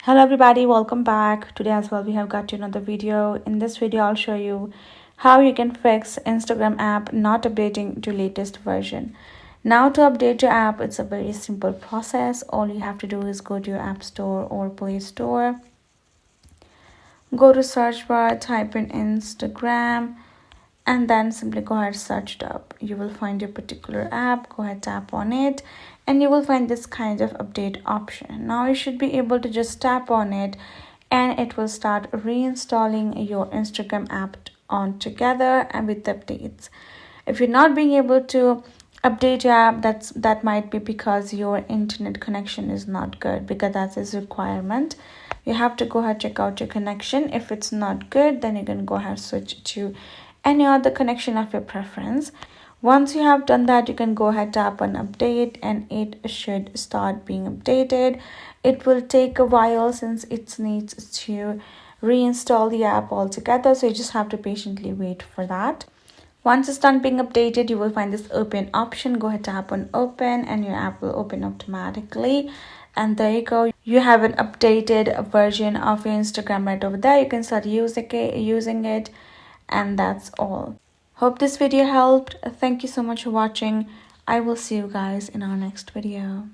Hello everybody, welcome back. Today as well we have got to another video. In this video I'll show you how you can fix Instagram app not updating to latest version. Now to update your app, it's a very simple process. All you have to do is go to your app store or Play Store. Go to search bar, type in Instagram, and then simply go ahead, search it up. You will find your particular app. Go ahead, tap on it, and you will find this kind of update option. Now you should be able to just tap on it and it will start reinstalling your Instagram app on together and with updates. If you're not being able to update your app, that might be because your internet connection is not good, because that's a requirement. You have to go ahead, check out your connection. If it's not good, then you can go ahead, switch to any other connection of your preference. Once you have done that, you can go ahead, tap on update, and it should start being updated. It will take a while since it needs to reinstall the app altogether, so you just have to patiently wait for that. Once it's done being updated, you will find this open option. Go ahead, tap on open, and your app will open automatically. And there you go, you have an updated version of your Instagram right over there. You can start using it, and that's all. Hope this video helped. Thank you so much for watching. I will see you guys in our next video.